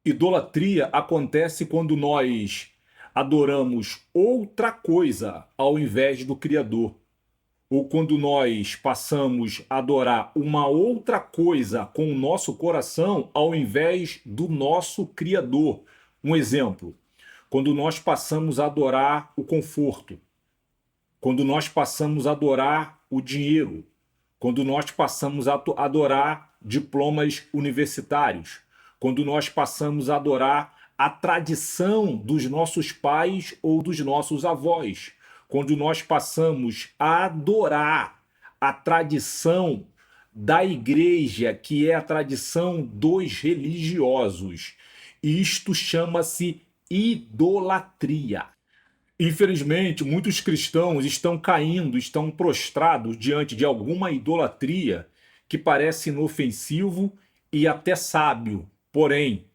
Idolatria acontece quando nós adoramos outra coisa ao invés do Criador, ou quando nós passamos a adorar uma outra coisa com o nosso coração ao invés do nosso Criador. Um exemplo, quando nós passamos a adorar o conforto, quando nós passamos a adorar o dinheiro, quando nós passamos a adorar diplomas universitários, quando nós passamos a adorar a tradição dos nossos pais ou dos nossos avós, quando nós passamos a adorar a tradição da igreja, que é a tradição dos religiosos. Isto chama-se idolatria. Infelizmente, muitos cristãos estão caindo, estão prostrados diante de alguma idolatria que parece inofensivo e até sábio. Porém,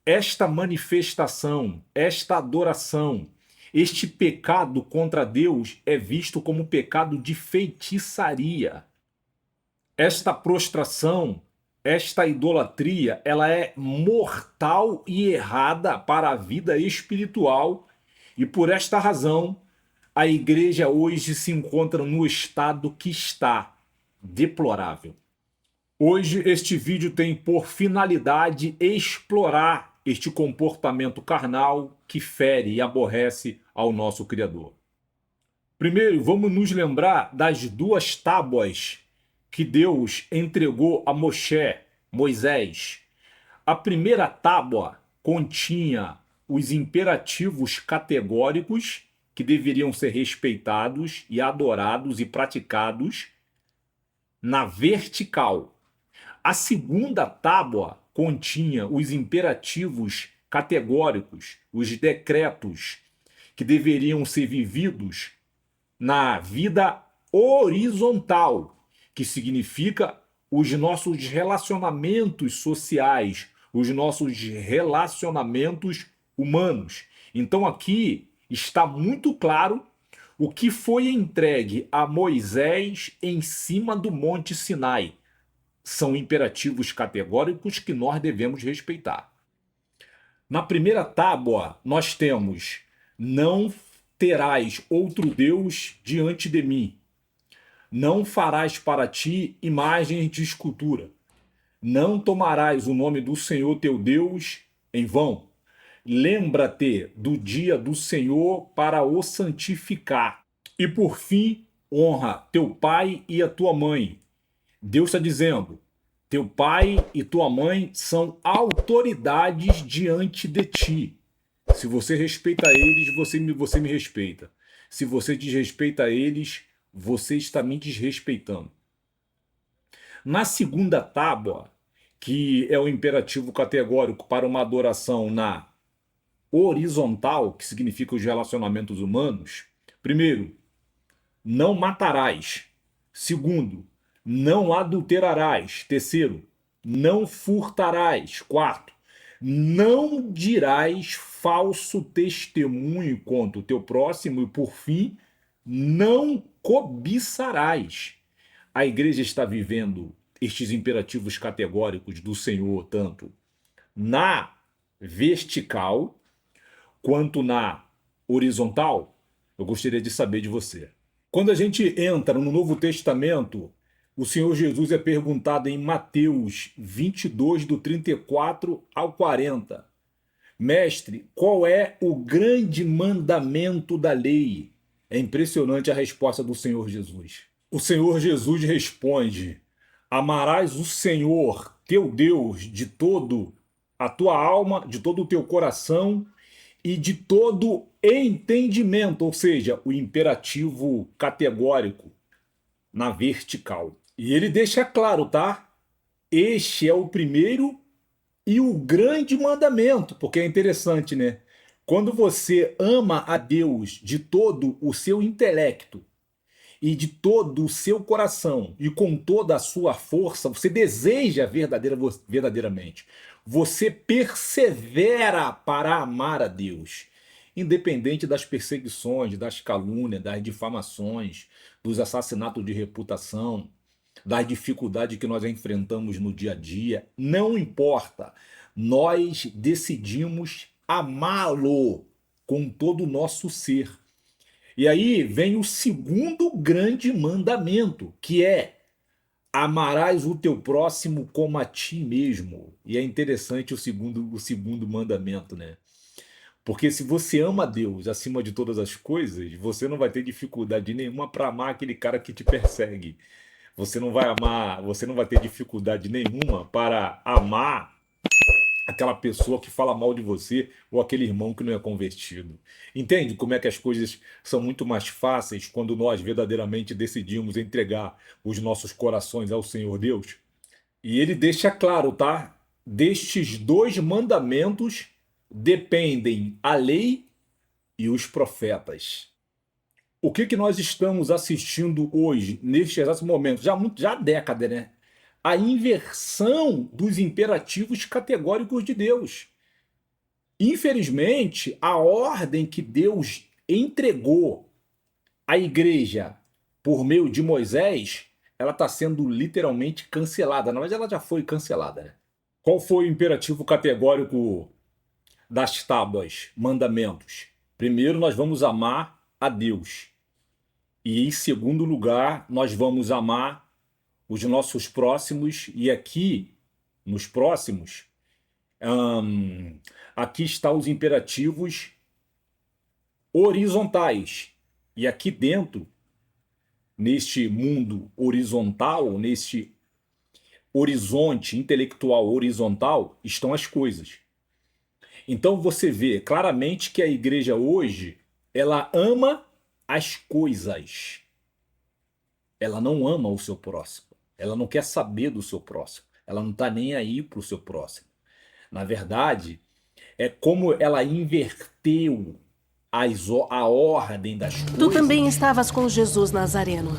esta manifestação, esta adoração, este pecado contra Deus é visto como pecado de feitiçaria. Esta prostração, esta idolatria, ela é mortal e errada para a vida espiritual. E por esta razão, a igreja hoje se encontra no estado que está, deplorável. Hoje, este vídeo tem por finalidade explorar este comportamento carnal que fere e aborrece ao nosso Criador. Primeiro, vamos nos lembrar das duas tábuas que Deus entregou a Moisés. A primeira tábua continha os imperativos categóricos que deveriam ser respeitados e adorados e praticados na vertical. A segunda tábua continha os imperativos categóricos, os decretos que deveriam ser vividos na vida horizontal, que significa os nossos relacionamentos sociais, os nossos relacionamentos humanos. Então aqui está muito claro o que foi entregue a Moisés em cima do Monte Sinai. São imperativos categóricos que nós devemos respeitar. Na primeira tábua, nós temos: não terás outro Deus diante de mim. Não farás para ti imagens de escultura. Não tomarás o nome do Senhor teu Deus em vão. Lembra-te do dia do Senhor para o santificar. E por fim, honra teu pai e a tua mãe. Deus está dizendo: teu pai e tua mãe são autoridades diante de ti. Se você respeita eles, você me respeita. Se você desrespeita eles, você está me desrespeitando. Na segunda tábua, que é o imperativo categórico para uma adoração na horizontal, que significa os relacionamentos humanos, primeiro, não matarás. Segundo, não adulterarás. Terceiro, não furtarás. Quarto, não dirás falso testemunho contra o teu próximo. E por fim, não cobiçarás. A igreja está vivendo estes imperativos categóricos do Senhor, tanto na vertical quanto na horizontal. Eu gostaria de saber de você. Quando a gente entra no Novo Testamento, o Senhor Jesus é perguntado em Mateus 22, do 34 ao 40. Mestre, qual é o grande mandamento da lei? É impressionante a resposta do Senhor Jesus. O Senhor Jesus responde: amarás o Senhor, teu Deus, de todo a tua alma, de todo o teu coração e de todo entendimento, ou seja, o imperativo categórico na vertical. E ele deixa claro, tá? Este é o primeiro e o grande mandamento, porque é interessante, né? Quando você ama a Deus de todo o seu intelecto e de todo o seu coração e com toda a sua força, você deseja verdadeiramente. Você persevera para amar a Deus, independente das perseguições, das calúnias, das difamações, dos assassinatos de reputação, das dificuldades que nós enfrentamos no dia a dia. Não importa. nós decidimos amá-lo com todo o nosso ser. E aí vem o segundo grande mandamento, que é: amarás o teu próximo como a ti mesmo. E é interessante o segundo mandamento, né? Porque se você ama Deus acima de todas as coisas, você não vai ter dificuldade nenhuma para amar aquele cara que te persegue. Você não vai ter dificuldade nenhuma para amar aquela pessoa que fala mal de você ou aquele irmão que não é convertido. Entende como é que as coisas são muito mais fáceis quando nós verdadeiramente decidimos entregar os nossos corações ao Senhor Deus? E ele deixa claro, tá? Destes dois mandamentos dependem a lei e os profetas. O que nós estamos assistindo hoje, neste exato momento, já há década, né? A inversão dos imperativos categóricos de Deus. Infelizmente, a ordem que Deus entregou à igreja por meio de Moisés, ela está sendo literalmente cancelada. Na verdade, ela já foi cancelada, né? Qual foi o imperativo categórico das tábuas, mandamentos? Primeiro, nós vamos amar a Deus. E em segundo lugar, nós vamos amar os nossos próximos. E aqui, nos próximos, aqui estão os imperativos horizontais. E aqui dentro, neste mundo horizontal, neste horizonte intelectual horizontal, estão as coisas. Então você vê claramente que a igreja hoje, ela ama as coisas. Ela não ama o seu próximo. Ela não quer saber do seu próximo. Ela não está nem aí para o seu próximo. Na verdade, é como ela inverteu a ordem das coisas. Tu também estavas com Jesus Nazareno.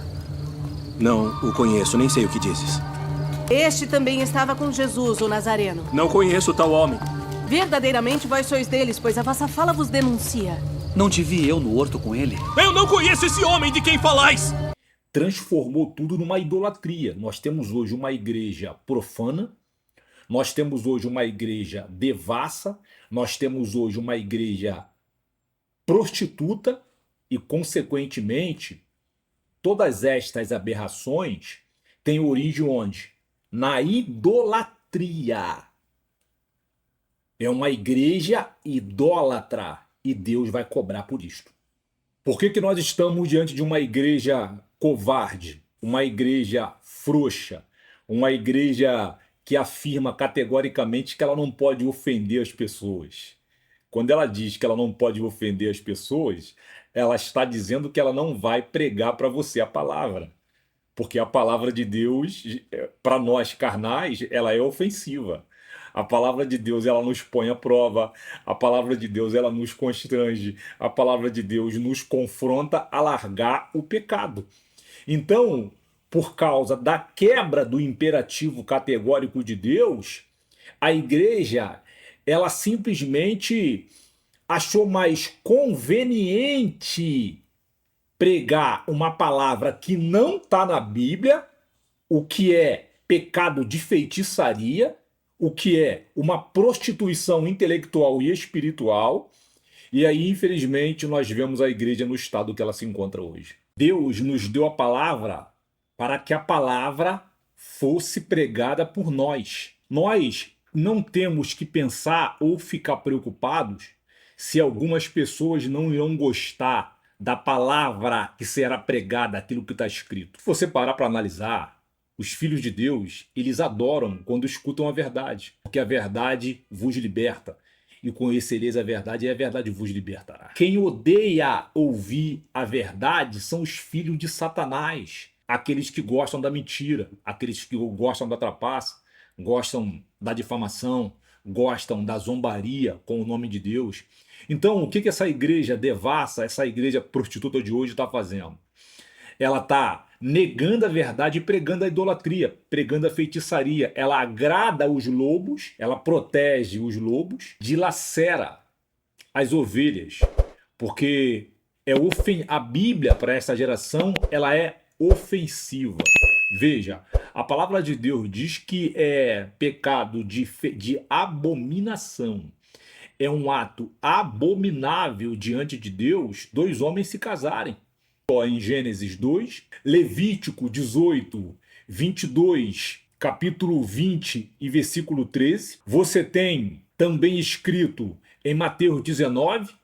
Não o conheço, nem sei o que dizes. Este também estava com Jesus, o Nazareno. Não conheço tal homem. Verdadeiramente vós sois deles, pois a vossa fala vos denuncia. Não te vi eu no horto com ele? Eu não conheço esse homem de quem falais! Transformou tudo numa idolatria. Nós temos hoje uma igreja profana, nós temos hoje uma igreja devassa, nós temos hoje uma igreja prostituta e, consequentemente, todas estas aberrações têm origem onde? Na idolatria. É uma igreja idólatra e Deus vai cobrar por isto. Por que nós estamos diante de uma igreja covarde, uma igreja frouxa, uma igreja que afirma categoricamente que ela não pode ofender as pessoas? Quando ela diz que ela não pode ofender as pessoas, ela está dizendo que ela não vai pregar para você a palavra. Porque a palavra de Deus, para nós carnais, ela é ofensiva. A palavra de Deus, ela nos põe à prova. A palavra de Deus, ela nos constrange. A palavra de Deus nos confronta a largar o pecado. Então, por causa da quebra do imperativo categórico de Deus, a igreja, ela simplesmente achou mais conveniente pregar uma palavra que não está na Bíblia, o que é pecado de feitiçaria, o que é uma prostituição intelectual e espiritual. E aí, infelizmente, nós vemos a igreja no estado que ela se encontra hoje. Deus nos deu a palavra para que a palavra fosse pregada por nós. Nós não temos que pensar ou ficar preocupados se algumas pessoas não irão gostar da palavra que será pregada, aquilo que está escrito. Se você parar para analisar, os filhos de Deus, eles adoram quando escutam a verdade, porque a verdade vos liberta. E conhecereis a verdade, e a verdade vos libertará. Quem odeia ouvir a verdade são os filhos de Satanás, aqueles que gostam da mentira, aqueles que gostam da trapaça, gostam da difamação, gostam da zombaria com o nome de Deus. Então, o que essa igreja devassa, essa igreja prostituta de hoje está fazendo? Ela está negando a verdade e pregando a idolatria, pregando a feitiçaria. Ela agrada os lobos, ela protege os lobos, dilacera as ovelhas, porque a Bíblia para essa geração ela é ofensiva. Veja, A palavra de Deus diz que é pecado de abominação. É um ato abominável diante de Deus dois homens se casarem. Em Gênesis 2, Levítico 18, 22, capítulo 20 e versículo 13. Você tem também escrito em Mateus 19,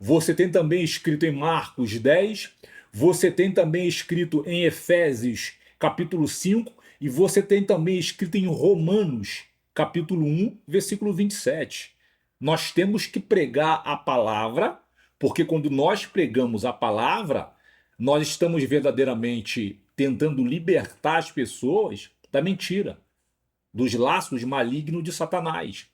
você tem também escrito em Marcos 10, você tem também escrito em Efésios capítulo 5 e você tem também escrito em Romanos capítulo 1, versículo 27. Nós temos que pregar a palavra, porque quando nós pregamos a palavra, nós estamos verdadeiramente tentando libertar as pessoas da mentira, dos laços malignos de Satanás.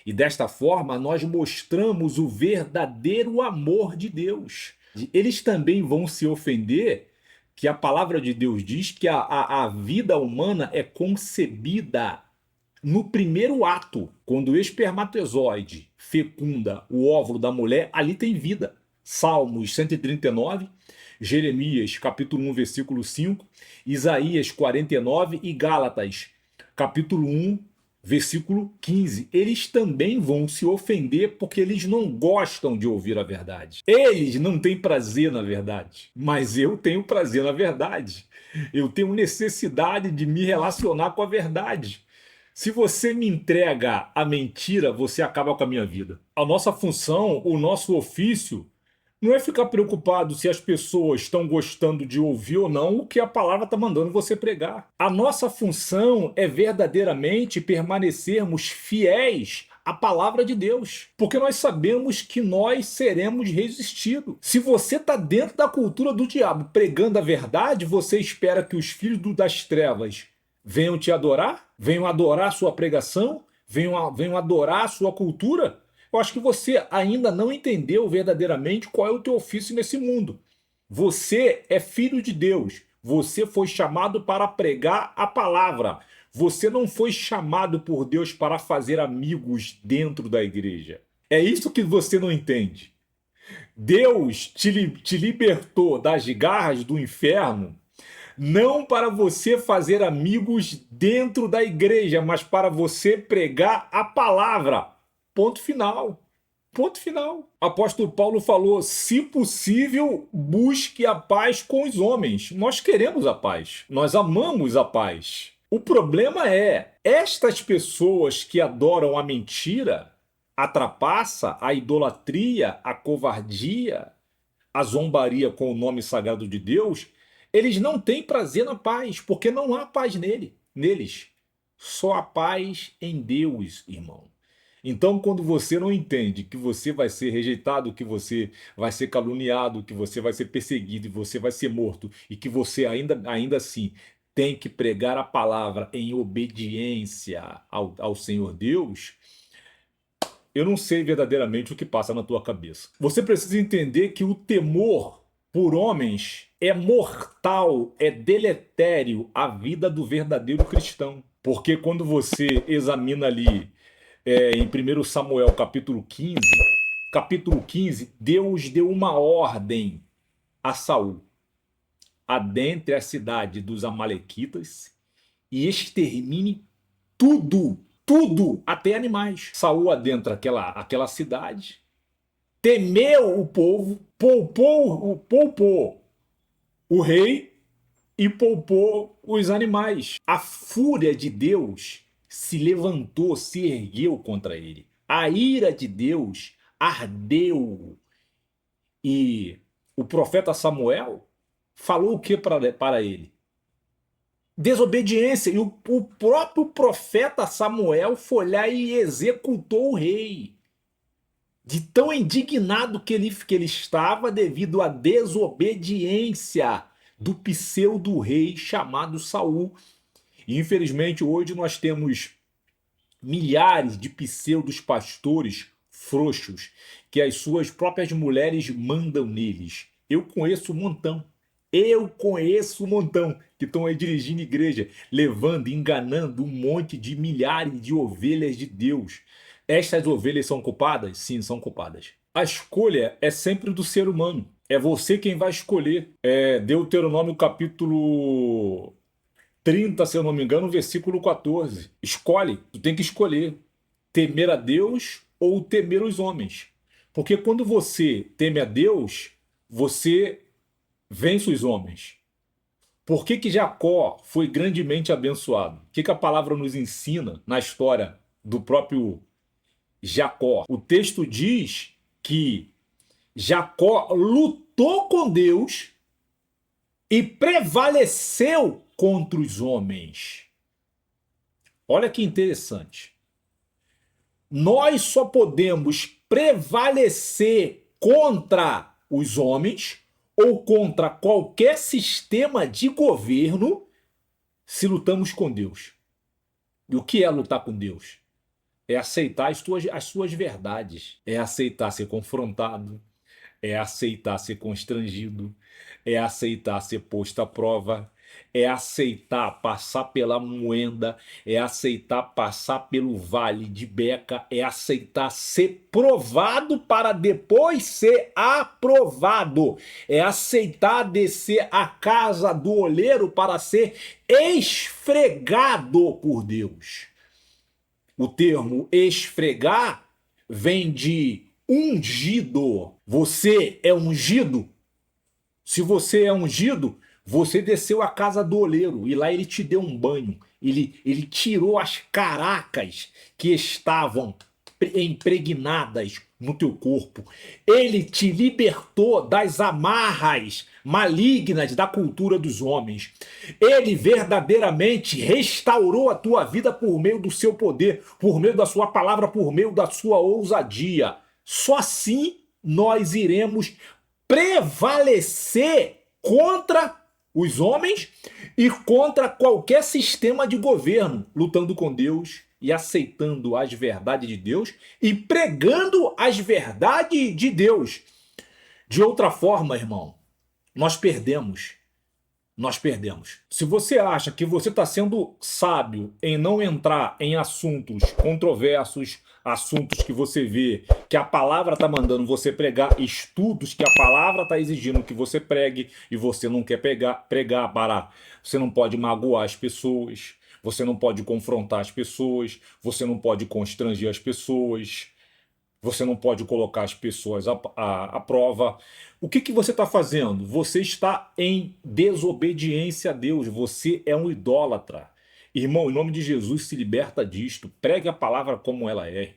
E desta forma, nós mostramos o verdadeiro amor de Deus. Eles também vão se ofender que a palavra de Deus diz que a vida humana é concebida no primeiro ato. Quando o espermatozoide fecunda o óvulo da mulher, ali tem vida. Salmos 139, Jeremias capítulo 1, versículo 5, Isaías 49 e Gálatas capítulo 1, versículo 15. Eles também vão se ofender porque eles não gostam de ouvir a verdade. Eles não têm prazer na verdade, mas eu tenho prazer na verdade. Eu tenho necessidade de me relacionar com a verdade. Se você me entrega a mentira, você acaba com a minha vida. A nossa função, o nosso ofício, não é ficar preocupado se as pessoas estão gostando de ouvir ou não o que a palavra está mandando você pregar. A nossa função é verdadeiramente permanecermos fiéis à palavra de Deus, porque nós sabemos que nós seremos resistidos. Se você está dentro da cultura do diabo pregando a verdade, você espera que os filhos das trevas venham te adorar? Venham adorar a sua pregação? Venham adorar a sua cultura? Eu acho que você ainda não entendeu verdadeiramente qual é o teu ofício nesse mundo. Você é filho de Deus. Você foi chamado para pregar a palavra. Você não foi chamado por Deus para fazer amigos dentro da igreja. É isso que você não entende. Deus te libertou das garras do inferno não para você fazer amigos dentro da igreja, mas para você pregar a palavra. Ponto final. Ponto final. Apóstolo Paulo falou: se possível, busque a paz com os homens. Nós queremos a paz. Nós amamos a paz. O problema é, estas pessoas que adoram a mentira, a trapaça, a idolatria, a covardia, a zombaria com o nome sagrado de Deus, eles não têm prazer na paz, porque não há paz neles. Só há paz em Deus, irmão. Então, quando você não entende que você vai ser rejeitado, que você vai ser caluniado, que você vai ser perseguido, e você vai ser morto, e que você ainda assim tem que pregar a palavra em obediência ao Senhor Deus, eu não sei verdadeiramente o que passa na tua cabeça. Você precisa entender que o temor por homens é mortal, é deletério à vida do verdadeiro cristão. Porque quando você examina ali em 1 Samuel capítulo 15, Deus deu uma ordem a Saul: adentre a cidade dos amalequitas e extermine tudo, até animais. Saul adentra aquela cidade, temeu o povo, poupou o rei e poupou os animais. A fúria de Deus se levantou, se ergueu contra ele. A ira de Deus ardeu. E o profeta Samuel falou o que para ele? Desobediência. E o próprio profeta Samuel foi lá e executou o rei. De tão indignado que ele estava devido à desobediência do pseudo-rei chamado Saul. E infelizmente hoje nós temos milhares de pseudos pastores frouxos que as suas próprias mulheres mandam neles. Eu conheço um montão que estão aí dirigindo igreja, levando, enganando um monte de milhares de ovelhas de Deus. Estas ovelhas são culpadas? Sim, são culpadas. A escolha é sempre do ser humano. É você quem vai escolher. Deuteronômio capítulo 30, se eu não me engano, versículo 14. Escolhe, tu tem que escolher temer a Deus ou temer os homens. Porque quando você teme a Deus, você vence os homens. Por que que Jacó foi grandemente abençoado? O que que a palavra nos ensina na história do próprio Jacó? O texto diz que Jacó lutou com Deus e prevaleceu contra os homens. Olha que interessante. Nós só podemos prevalecer contra os homens ou contra qualquer sistema de governo se lutamos com Deus. E o que é lutar com Deus? É aceitar as suas verdades, é aceitar ser confrontado, é aceitar ser constrangido, é aceitar ser posto à prova, é aceitar passar pela moenda, é aceitar passar pelo vale de Beca, é aceitar ser provado para depois ser aprovado, é aceitar descer a casa do oleiro para ser esfregado por Deus. O termo esfregar vem de ungido. Você é ungido? Se você é ungido, você desceu à casa do oleiro e lá ele te deu um banho. Ele tirou as caracas que estavam impregnadas no teu corpo. Ele te libertou das amarras malignas da cultura dos homens. Ele verdadeiramente restaurou a tua vida por meio do seu poder, por meio da sua palavra, por meio da sua ousadia. Só assim nós iremos prevalecer contra os homens e contra qualquer sistema de governo, lutando com Deus e aceitando as verdades de Deus e pregando as verdades de Deus. De outra forma, irmão, nós perdemos. Nós perdemos. Se você acha que você está sendo sábio em não entrar em assuntos controversos, assuntos que você vê que a palavra está mandando você pregar, estudos que a palavra está exigindo que você pregue e você não quer pregar para... Você não pode magoar as pessoas, você não pode confrontar as pessoas, você não pode constranger as pessoas, você não pode colocar as pessoas à prova. O que você está fazendo? Você está em desobediência a Deus. Você é um idólatra. Irmão, em nome de Jesus, se liberta disto. Pregue a palavra como ela é.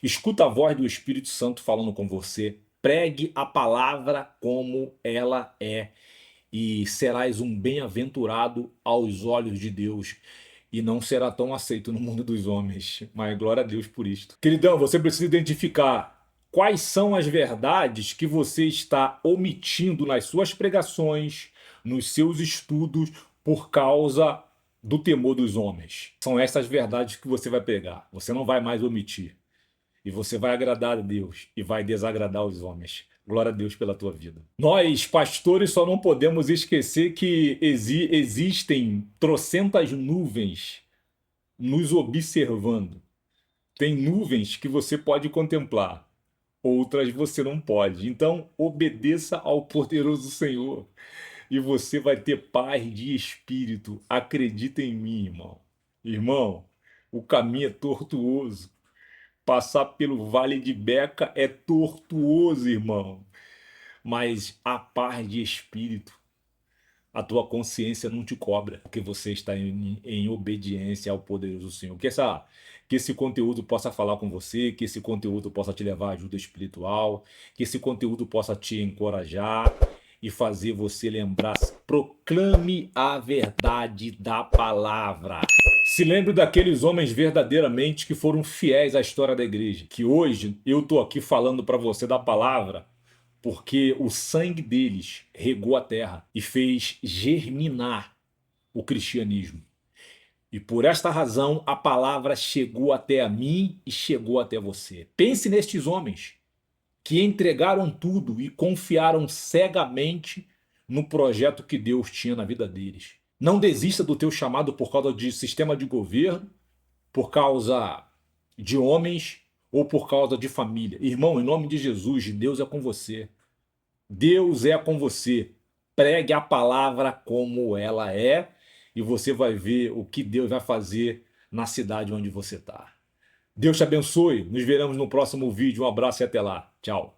Escuta a voz do Espírito Santo falando com você. Pregue a palavra como ela é. E serás um bem-aventurado aos olhos de Deus. E não será tão aceito no mundo dos homens. Mas glória a Deus por isto. Queridão, você precisa identificar quais são as verdades que você está omitindo nas suas pregações, nos seus estudos, por causa do temor dos homens. São essas verdades que você vai pegar. Você não vai mais omitir. E você vai agradar a Deus e vai desagradar os homens. Glória a Deus pela tua vida. Nós, pastores, só não podemos esquecer que existem trocentas nuvens nos observando. Tem nuvens que você pode contemplar, outras você não pode. Então, obedeça ao poderoso Senhor e você vai ter paz de espírito. Acredita em mim, irmão. Irmão, o caminho é tortuoso. Passar pelo vale de Beca é tortuoso, irmão. Mas a paz de espírito, a tua consciência não te cobra, porque você está em obediência ao poderoso Senhor. Que esse conteúdo possa falar com você, que esse conteúdo possa te levar à ajuda espiritual, que esse conteúdo possa te encorajar e fazer você lembrar. Proclame a verdade da palavra. Se lembre daqueles homens verdadeiramente que foram fiéis à história da igreja. Que hoje eu estou aqui falando para você da palavra porque o sangue deles regou a terra e fez germinar o cristianismo. E por esta razão a palavra chegou até a mim e chegou até você. Pense nestes homens que entregaram tudo e confiaram cegamente no projeto que Deus tinha na vida deles. Não desista do teu chamado por causa de sistema de governo, por causa de homens ou por causa de família. Irmão, em nome de Jesus, Deus é com você. Deus é com você. Pregue a palavra como ela é e você vai ver o que Deus vai fazer na cidade onde você está. Deus te abençoe. Nos veremos no próximo vídeo. Um abraço e até lá. Tchau.